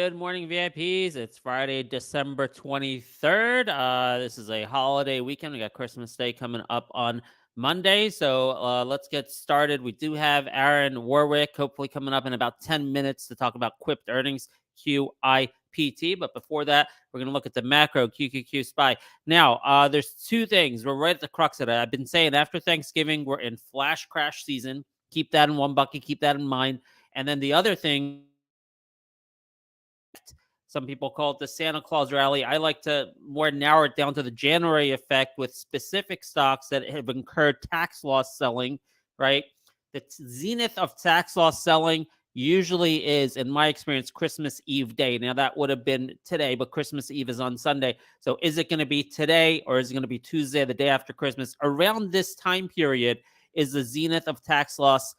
Good morning, VIPs. It's Friday, December 23rd. This is a holiday weekend. We got Christmas Day coming up on Monday. So let's get started. We do have Aaron Warwick hopefully coming up in about 10 minutes to talk about QIPT earnings, QIPT. But before that, we're going to look at the macro QQQ SPY. Now, there's two things. We're right at the crux of it. I've been saying after Thanksgiving, we're in flash crash season. Keep that in one bucket. Keep that in mind. And then the other thing, some people call it the Santa Claus rally. I like to more narrow it down to the January effect with specific stocks that have incurred tax loss selling, right? The zenith of tax loss selling usually is, in my experience, Christmas Eve day. Now, that would have been today, but Christmas Eve is on Sunday. So is it going to be today or is it going to be Tuesday, the day after Christmas? Around this time period is the zenith of tax loss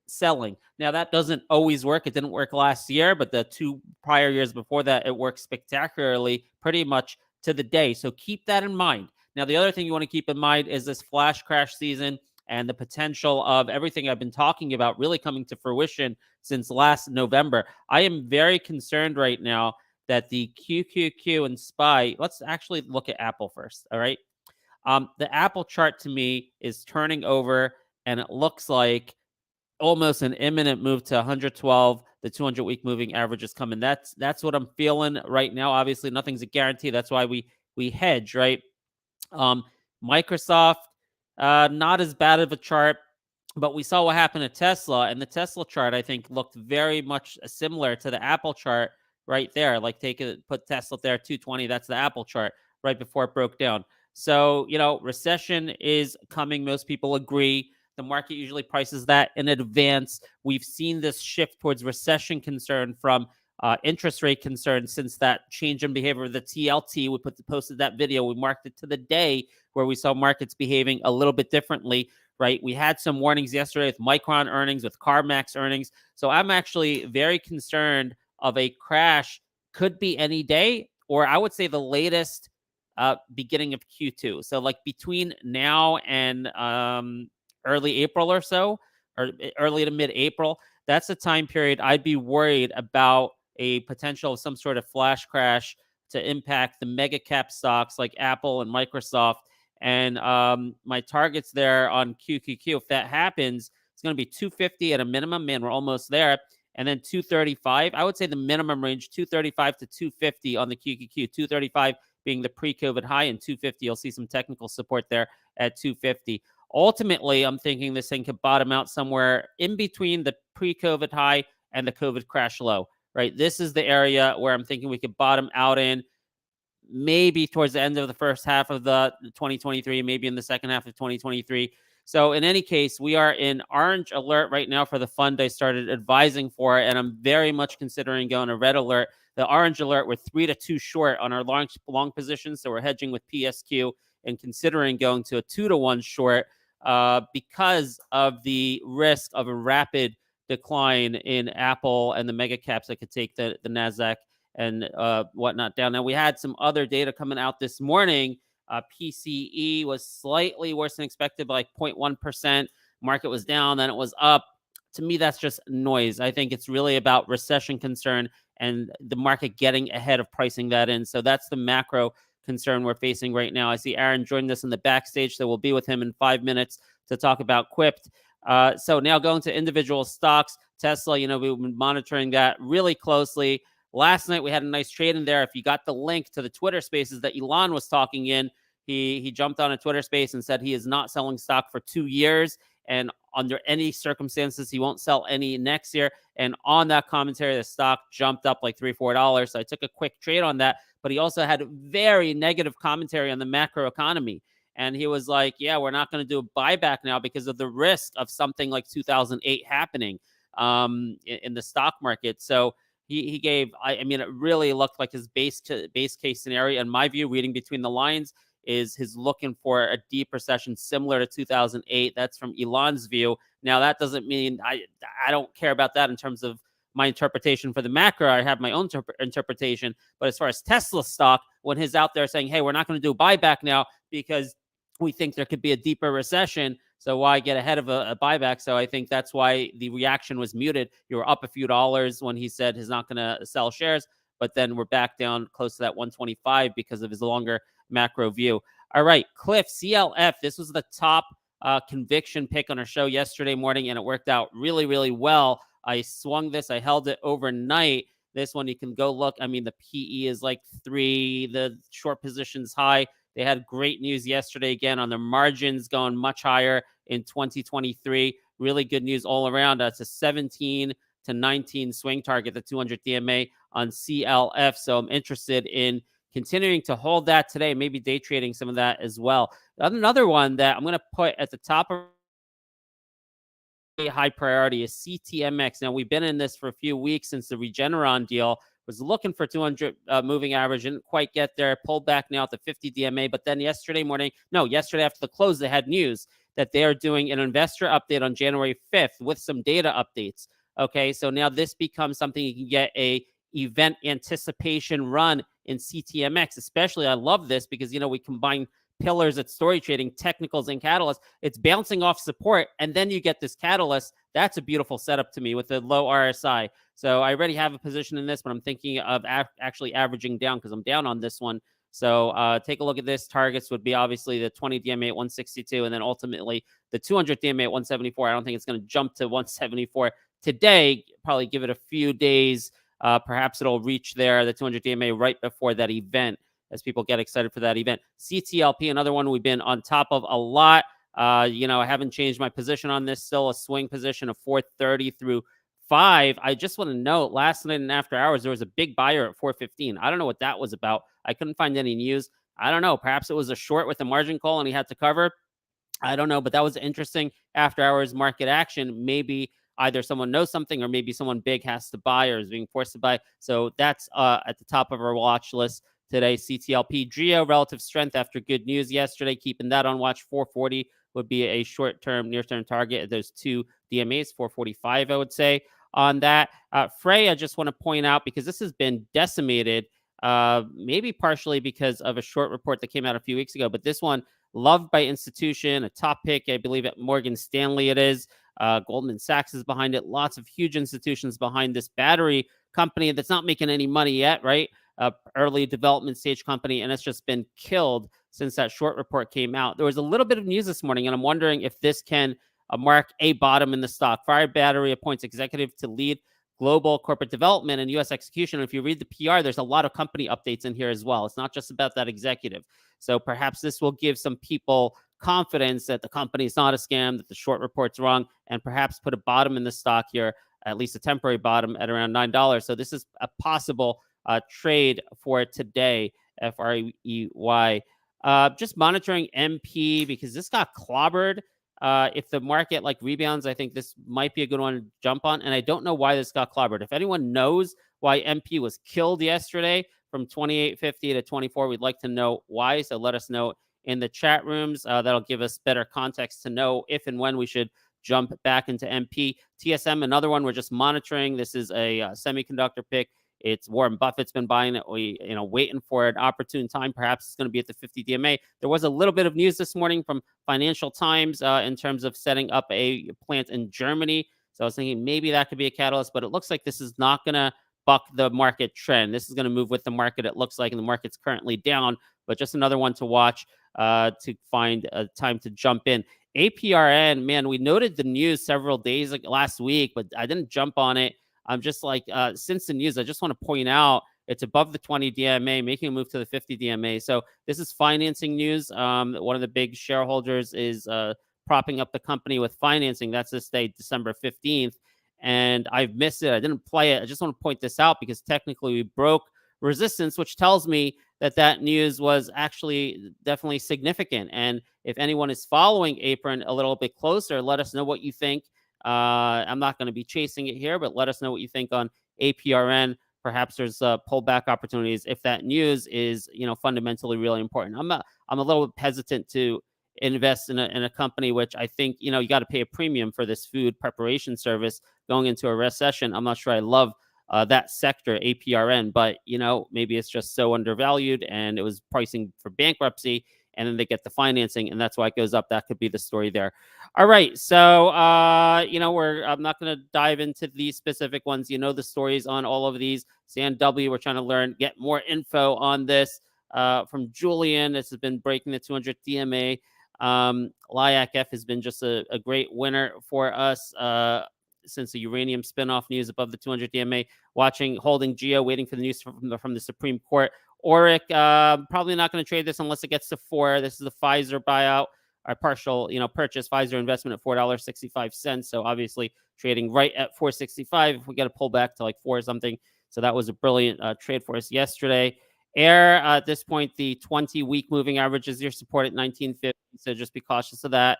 selling. Now, that doesn't always work. It didn't work last year, but the two prior years before that, it worked spectacularly pretty much to the day. So keep that in mind. Now, the other thing you want to keep in mind is this flash crash season and the potential of everything I've been talking about really coming to fruition since last November. I am very concerned right now that the QQQ and SPY, let's actually look at Apple first, all right? The Apple chart to me is turning over, and it looks like almost an imminent move to 112. The 200-week moving average is coming. That's what I'm feeling right now. Obviously, nothing's a guarantee. That's why we hedge, right? Microsoft, not as bad of a chart, but we saw what happened at Tesla, and the Tesla chart, I think, looked very much similar to the Apple chart right there. Like put Tesla there, 220. That's the Apple chart right before it broke down. So, recession is coming. Most people agree. The market usually prices that in advance. We've seen this shift towards recession concern from interest rate concern since that change in behavior of the TLT. We posted that video. We marked it to the day where we saw markets behaving a little bit differently, right? We had some warnings yesterday with Micron earnings, with CarMax earnings. So I'm actually very concerned of a crash. Could be any day, or I would say the latest beginning of Q2. So like between now and early April or so, or early to mid-April, that's the time period I'd be worried about a potential of some sort of flash crash to impact the mega cap stocks like Apple and Microsoft. And my targets there on QQQ, if that happens, it's going to be 250 at a minimum. Man, we're almost there. And then 235. I would say the minimum range, 235 to 250 on the QQQ. 235 being the pre-COVID high, and 250, you'll see some technical support there at 250. Ultimately, I'm thinking this thing could bottom out somewhere in between the pre-COVID high and the COVID crash low, right? This is the area where I'm thinking we could bottom out in, maybe towards the end of the first half of the 2023, maybe in the second half of 2023. So in any case, we are in orange alert right now for the fund I started advising for, and I'm very much considering going to red alert. The orange alert, we're 3-2 short on our long positions, so we're hedging with PSQ and considering going to a 2-1 short because of the risk of a rapid decline in Apple and the mega caps that could take the NASDAQ and whatnot down. Now, we had some other data coming out this morning. PCE was slightly worse than expected by like 0.1%. Market was down, then it was up. To me, that's just noise. I think it's really about recession concern and the market getting ahead of pricing that in. So that's the macro concern we're facing right now. I see Aaron joined us in the backstage, so we'll be with him in 5 minutes to talk about QIPT. So now going to individual stocks. Tesla, we've been monitoring that really closely. Last night we had a nice trade in there. If you got the link to the Twitter spaces that Elon was talking in, he jumped on a Twitter space and said he is not selling stock for 2 years, and under any circumstances he won't sell any next year. And on that commentary, the stock jumped up like $3-4. So I took a quick trade on that. But he also had very negative commentary on the macro economy. And he was like, yeah, we're not going to do a buyback now because of the risk of something like 2008 happening in the stock market. So he gave, I mean, it really looked like his base case scenario. In my view, reading between the lines, is his looking for a deep recession similar to 2008. That's from Elon's view. Now, that doesn't mean I don't care about that in terms of my interpretation for the macro. I have my own interpretation. But as far as Tesla stock, when he's out there saying, hey, we're not going to do a buyback now because we think there could be a deeper recession, so why get ahead of a buyback? So I think that's why the reaction was muted. You were up a few dollars when he said he's not going to sell shares. but then we're back down close to that 125 because of his longer macro view. All right, Cliff, CLF. This was the top conviction pick on our show yesterday morning, and it worked out really, really well. I swung this. I held it overnight. This one, you can go look. I mean, the PE is like 3. The short position's high. They had great news yesterday again on their margins going much higher in 2023. Really good news all around. It's a 17 to 19 swing target, the 200 DMA on CLF. So I'm interested in continuing to hold that today, maybe day trading some of that as well. Another one that I'm going to put at the top of high priority is CTMX. Now, we've been in this for a few weeks since the Regeneron deal. Was looking for 200 moving average, didn't quite get there. Pulled back now at the 50 DMA. But then yesterday after the close, they had news that they are doing an investor update on January 5th with some data updates. Okay, so now this becomes something you can get a event anticipation run in CTMX. Especially, I love this because, we combine pillars at story trading, technicals and catalysts. It's bouncing off support, and then you get this catalyst. That's a beautiful setup to me with the low RSI. So I already have a position in this, but I'm thinking of actually averaging down because I'm down on this one. So take a look at this. Targets would be obviously the 20 DMA at 162, and then ultimately the 200 DMA at 174. I don't think it's going to jump to 174 today. Probably give it a few days. Perhaps it'll reach there, the 200 DMA, right before that event, as people get excited for that event. CTLP, another one we've been on top of a lot. I haven't changed my position on this. Still a swing position of 430 through 5. I just want to note, last night and after hours, there was a big buyer at 415. I don't know what that was about. I couldn't find any news. I don't know. Perhaps it was a short with a margin call and he had to cover. I don't know, but that was interesting after hours market action. Maybe either someone knows something or maybe someone big has to buy or is being forced to buy. So that's at the top of our watch list today. CTLP, DRIO, relative strength after good news yesterday, keeping that on watch. 440 would be a short-term, near-term target. Those two DMAs, 445, I would say on that. FREY, I just want to point out because this has been decimated, maybe partially because of a short report that came out a few weeks ago, but this one loved by institution, a top pick, I believe at Morgan Stanley it is. Goldman Sachs is behind it. Lots of huge institutions behind this battery company that's not making any money yet, right? Early development stage company, and it's just been killed since that short report came out. There was a little bit of news this morning, and I'm wondering if this can mark a bottom in the stock. Fire Battery appoints executive to lead global corporate development and U.S. execution. And if you read the PR, there's a lot of company updates in here as well. It's not just about that executive. So perhaps this will give some people confidence that the company is not a scam, that the short report's wrong, and perhaps put a bottom in the stock here, at least a temporary bottom at around $9. So this is a possible trade for today, FREY. Just monitoring MP because this got clobbered. If the market rebounds, I think this might be a good one to jump on. And I don't know why this got clobbered. If anyone knows why MP was killed yesterday from 28.50 to 24, we'd like to know why. So let us know in the chat rooms. That'll give us better context to know if and when we should jump back into MP. TSM, another one we're just monitoring. This is a semiconductor pick. It's Warren Buffett's been buying it. We, waiting for an opportune time. Perhaps it's going to be at the 50 DMA. There was a little bit of news this morning from Financial Times in terms of setting up a plant in Germany. So I was thinking maybe that could be a catalyst, but it looks like this is not going to buck the market trend. This is going to move with the market, it looks like, and the market's currently down, but just another one to watch to find a time to jump in. APRN, man, we noted the news several days last week, but I didn't jump on it. I'm just since the news, I just want to point out it's above the 20 DMA, making a move to the 50 DMA. So this is financing news. One of the big shareholders is propping up the company with financing. That's this day, December 15th. And I've missed it. I didn't play it. I just want to point this out because technically we broke resistance, which tells me that news was actually definitely significant. And if anyone is following APRN a little bit closer, let us know what you think. I'm not going to be chasing it here, but let us know what you think on APRN. Perhaps there's pullback opportunities if that news is, fundamentally really important. I'm a little hesitant to invest in a company which I think, you got to pay a premium for this food preparation service going into a recession. I'm not sure I love that sector, APRN, but maybe it's just so undervalued and it was pricing for bankruptcy and then they get the financing, and that's why it goes up. That could be the story there. All right, so I'm not going to dive into these specific ones. You know the stories on all of these. SANW, we're trying to get more info on this from Julian. This has been breaking the 200 DMA. LIACF has been just a great winner for us since the uranium spinoff news above the 200 DMA. Holding GEO, waiting for the news from the Supreme Court. ORIC, probably not going to trade this unless it gets to 4. This is the Pfizer buyout, or partial, purchase, Pfizer investment at $4.65. So obviously trading right at $4.65. If we get a pullback to like 4 or something. So that was a brilliant trade for us yesterday. Air, at this point, the 20-week moving average is your support at 1950. So just be cautious of that.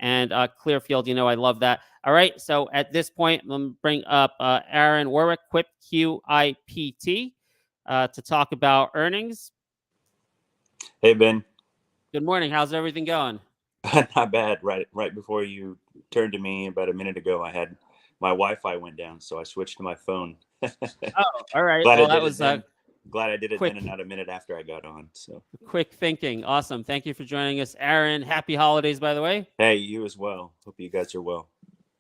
And Clearfield, I love that. All right. So at this point, I'm going to bring up Aaron Warwick, QIPT, to talk about earnings. Hey, Ben. Good morning. How's everything going? Not bad. Right before you turned to me about a minute ago, I had my Wi-Fi went down, so I switched to my phone. Oh, all right. Glad I did it then and not a minute after I got on. So quick thinking. Awesome. Thank you for joining us, Aaron. Happy holidays, by the way. Hey, you as well. Hope you guys are well.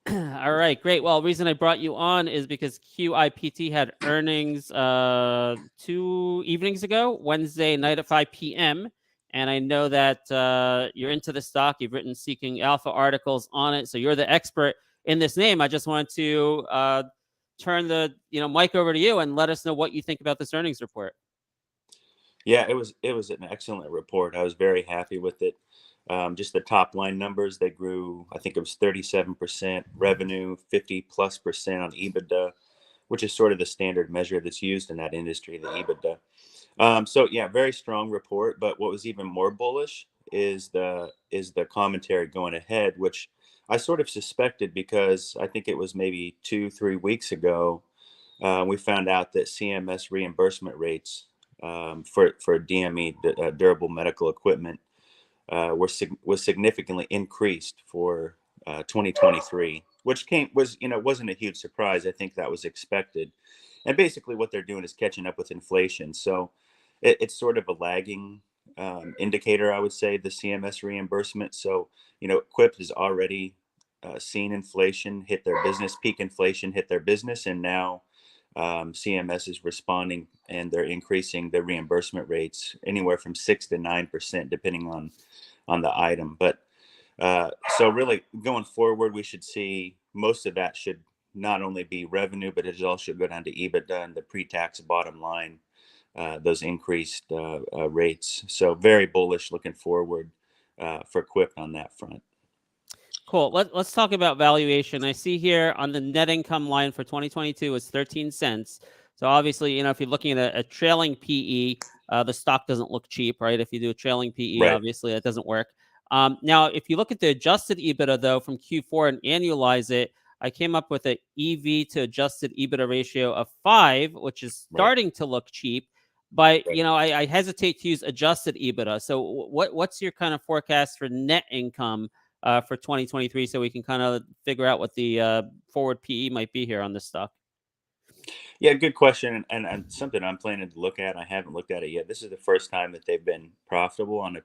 All right, great. Well, the reason I brought you on is because QIPT had earnings 2 evenings ago, Wednesday night at 5 p.m. And I know that you're into the stock. You've written Seeking Alpha articles on it, so you're the expert in this name. I just wanted to turn the mic over to you and let us know what you think about this earnings report. Yeah, it was an excellent report. I was very happy with it. Just the top line numbers, they grew, I think it was 37% revenue, 50+% on EBITDA, which is sort of the standard measure that's used in that industry, the EBITDA. So yeah, very strong report. But what was even more bullish is the commentary going ahead, which I sort of suspected because I think it was maybe 2-3 weeks ago, we found out that CMS reimbursement rates for DME, durable medical equipment, was significantly increased for 2023, which wasn't a huge surprise. I think that was expected. And basically what they're doing is catching up with inflation. So it's sort of a lagging indicator, I would say, the CMS reimbursement. So, QIPT has already seen inflation hit their business, peak inflation hit their business, and now CMS is responding, and they're increasing the reimbursement rates anywhere from 6 to 9%, depending on the item. But so really going forward, we should see most of that should not only be revenue, but it all should go down to EBITDA and the pre-tax bottom line, those increased rates. So very bullish looking forward for QIPT on that front. Cool. Let's talk about valuation. I see here on the net income line for 2022 is 13 cents. So obviously, if you're looking at a trailing PE, the stock doesn't look cheap, right? If you do a trailing PE, Right. Obviously that doesn't work. Now, if you look at the adjusted EBITDA, though, from Q4 and annualize it, I came up with an EV to adjusted EBITDA ratio of 5, which is starting to look cheap. But, I hesitate to use adjusted EBITDA. So what's your kind of forecast for net income for 2023, so we can kind of figure out what the forward PE might be here on this stock? Yeah, good question, and something I'm planning to look at. I haven't looked at it yet. This is the first time that they've been profitable on or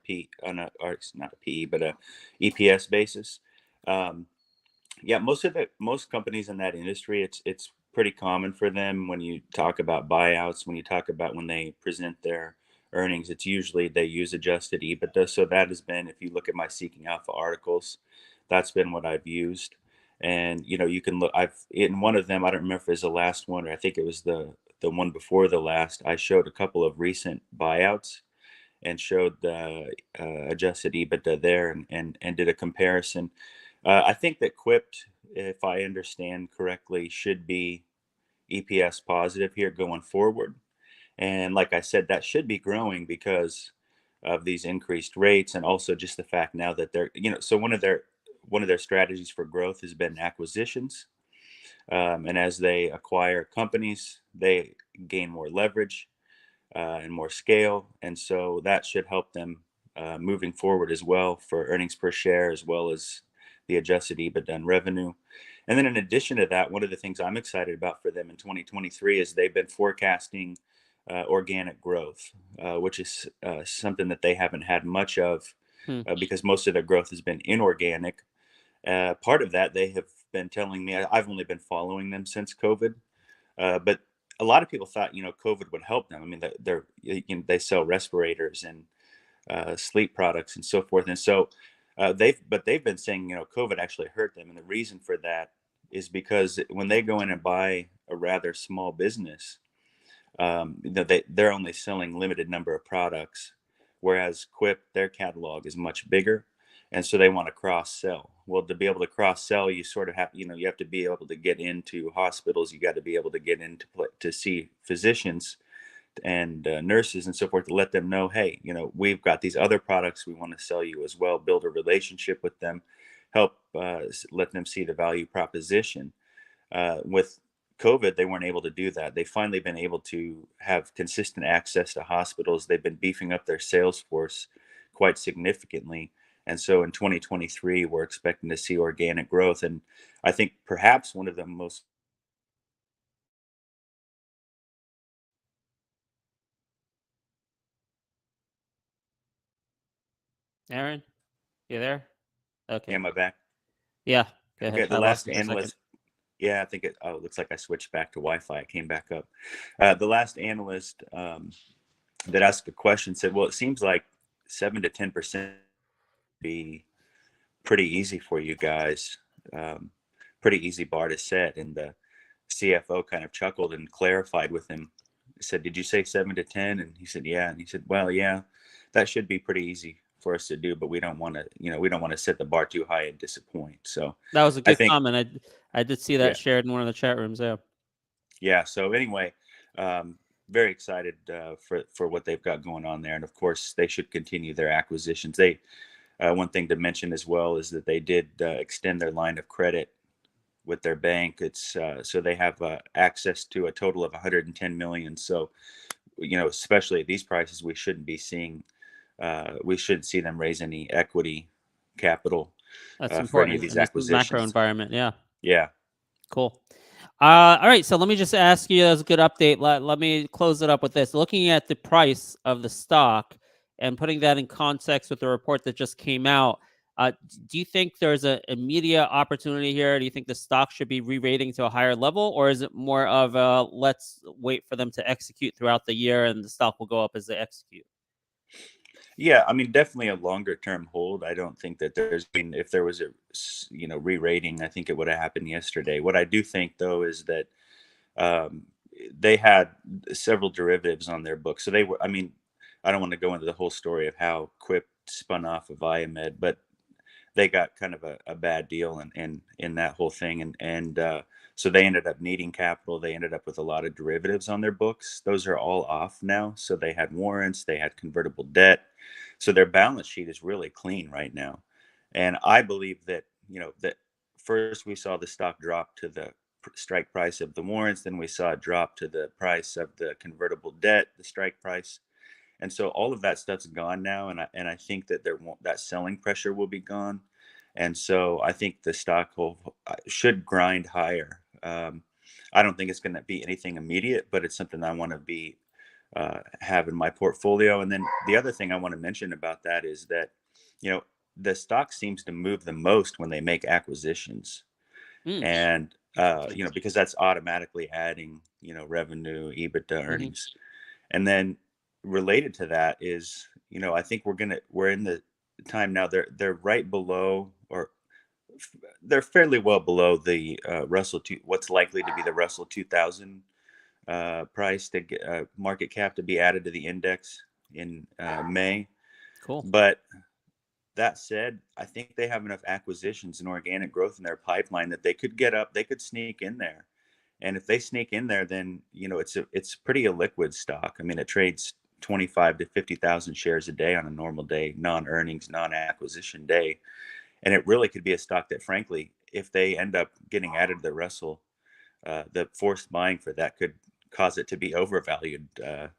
it's not a PE, but a EPS basis. Yeah, most companies in that industry, it's pretty common for them when you talk about buyouts, when you talk about when they present their earnings, it's usually they use adjusted EBITDA. So that has been, if you look at my Seeking Alpha articles, that's been what I've used. And you can look. In one of them, I don't remember if it was the last one or I think it was the one before the last. I showed a couple of recent buyouts and showed the adjusted EBITDA there and did a comparison. I think that QIPT, if I understand correctly, should be EPS positive here going forward. And like I said, that should be growing because of these increased rates, and also just the fact now that they're, so one of their strategies for growth has been acquisitions. And as they acquire companies, they gain more leverage and more scale. And so that should help them moving forward as well for earnings per share, as well as the adjusted EBITDA and revenue. And then in addition to that, one of the things I'm excited about for them in 2023 is they've been forecasting organic growth, which is something that they haven't had much of Hmm. because most of their growth has been inorganic. Part of that, they have been telling me, I've only been following them since COVID, but a lot of people thought, COVID would help them. I mean, they sell respirators and sleep products and so forth. And so they've been saying, COVID actually hurt them. And the reason for that is because when they go in and buy a rather small business, they're only selling limited number of products, whereas QIPT, their catalog is much bigger. And so they want to cross sell. Well, to be able to cross sell, you sort of have, you have to be able to get into hospitals. You got to be able to get into to see physicians and nurses and so forth, to let them know, hey, we've got these other products we want to sell you as well. Build a relationship with them, help let them see the value proposition. With COVID, they weren't able to do that. They've finally been able to have consistent access to hospitals. They've been beefing up their sales force quite significantly. And so in 2023, we're expecting to see organic growth. And I think perhaps one of the most Aaron, you there? Okay. am I back? Yeah. Go Okay, ahead. the I lost last you for a second. analyst. Yeah, I think it. Oh, it looks like I switched back to Wi-Fi. I came back up. The last analyst that asked a question said, "Well, it seems like 7 to 10% be pretty easy for you guys. Um, Pretty easy bar to set." And the CFO kind of chuckled and clarified with him. He said, "Did you say 7 to 10?" And he said, "Yeah." And he said, "Well, yeah, that should be pretty easy for us to do, but we don't want to, we don't want to set the bar too high and disappoint." So That was a I good think, comment. I did see that yeah, shared in one of the chat rooms. Yeah. yeah. So anyway, very excited for what they've got going on there, and of course they should continue their acquisitions. They one thing to mention as well is that they did extend their line of credit with their bank. It's so they have access to a total of 110 million. So especially at these prices, we shouldn't be seeing we shouldn't see them raise any equity capital That's for any of important these in this macro acquisitions. environment. Yeah. Yeah. Cool. All right. So let me just ask you as a good update. Let me close it up with this. Looking at the price of the stock and putting that in context with the report that just came out, do you think there's an immediate opportunity here? Do you think the stock should be re-rating to a higher level, or is it more of a let's wait for them to execute throughout the year and the stock will go up as they execute? Yeah, I mean, definitely a longer term hold. I don't think that there's been, if there was a re-rating, I think it would have happened yesterday. What I do think though is that um, they had several derivatives on their book. So they were, I mean, I don't want to go into the whole story of how Quip spun off of Viamed, but they got kind of a bad deal in that whole thing. And so they ended up needing capital. They ended up with a lot of derivatives on their books. Those are all off now. So they had warrants, they had convertible debt. So their balance sheet is really clean right now. And I believe that, that first we saw the stock drop to the strike price of the warrants, then we saw it drop to the price of the convertible debt, the strike price. And so all of that stuff's gone now, and I think that there won't, that selling pressure will be gone, and so I think the stock should grind higher. I don't think it's going to be anything immediate, but it's something I want to be have in my portfolio. And then the other thing I want to mention about that is that you know the stock seems to move the most when they make acquisitions, Mm, and interesting. because that's automatically adding revenue, EBITDA, Hmm. earnings. And then related to that is, I think we're in the time now. They're right below, or they're fairly well below the what's likely to be the Russell 2000 price to get market cap to be added to the index in May. Cool. But that said, I think they have enough acquisitions and organic growth in their pipeline that they could get up. They could sneak in there. And if they sneak in there, then it's pretty illiquid stock. I mean, it trades 25 to 50,000 shares a day on a normal day, non-earnings, non-acquisition day, and it really could be a stock that, frankly, if they end up getting added to the Russell, the forced buying for that could cause it to be overvalued. Mm,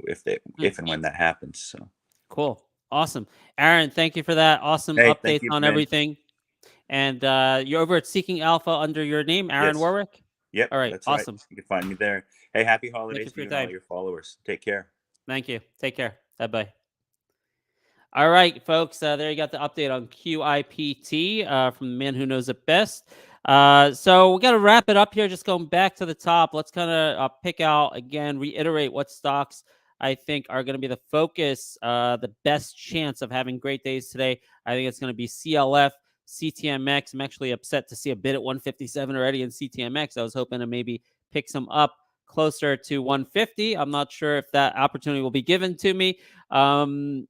If and when that happens. So, cool. Awesome. Aaron, thank you for that. Awesome hey, thank updates you, on Ben. everything. And you're over at Seeking Alpha under your name, Aaron Yes, Warwick. Yep, All right. that's right. Awesome. You can find me there. Hey, happy Thank holidays you to for you your and all time. your followers. Take care. Thank you. Take care. Bye-bye. All right, folks. There you got the update on QIPT from the man who knows it best. So we got to wrap it up here. Just going back to the top. Let's kind of pick out again, reiterate what stocks I think are going to be the focus, the best chance of having great days today. I think it's going to be CLF, CTMX. I'm actually upset to see a bid at 157 already in CTMX. I was hoping to maybe pick some up closer to 150. I'm not sure if that opportunity will be given to me. And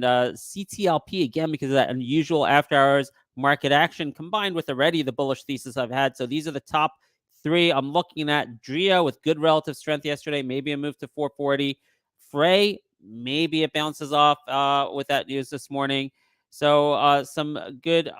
CTLP again because of that unusual after hours market action combined with already the bullish thesis I've had. So these are the top three I'm looking at. DRIO with good relative strength yesterday, maybe a move to 440. FREY, maybe it bounces off with that news this morning. So some good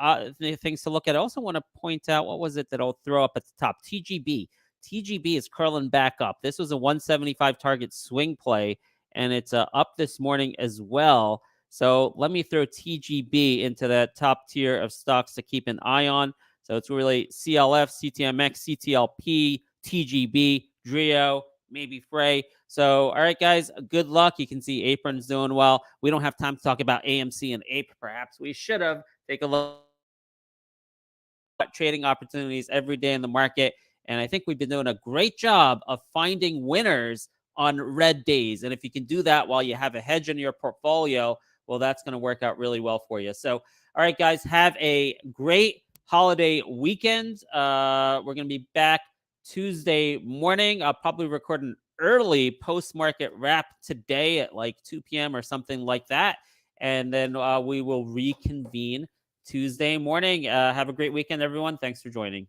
things to look at. I also want to point out, what was it that I'll throw up at the top? TGB. TGB is curling back up. This was a 175 target swing play, and it's up this morning as well. So let me throw TGB into that top tier of stocks to keep an eye on. So it's really CLF, CTMX, CTLP, TGB, DRIO, maybe FREY. So, all right, guys, good luck. You can see APRN's doing well. We don't have time to talk about AMC and APE. Perhaps we should have. Take a look at trading opportunities every day in the market. And I think we've been doing a great job of finding winners on red days. And if you can do that while you have a hedge in your portfolio, well, that's going to work out really well for you. So, all right, guys, have a great holiday weekend. We're going to be back Tuesday morning. I'll probably record an early post-market wrap today at like 2 p.m. or something like that. And then we will reconvene Tuesday morning. Have a great weekend, everyone. Thanks for joining.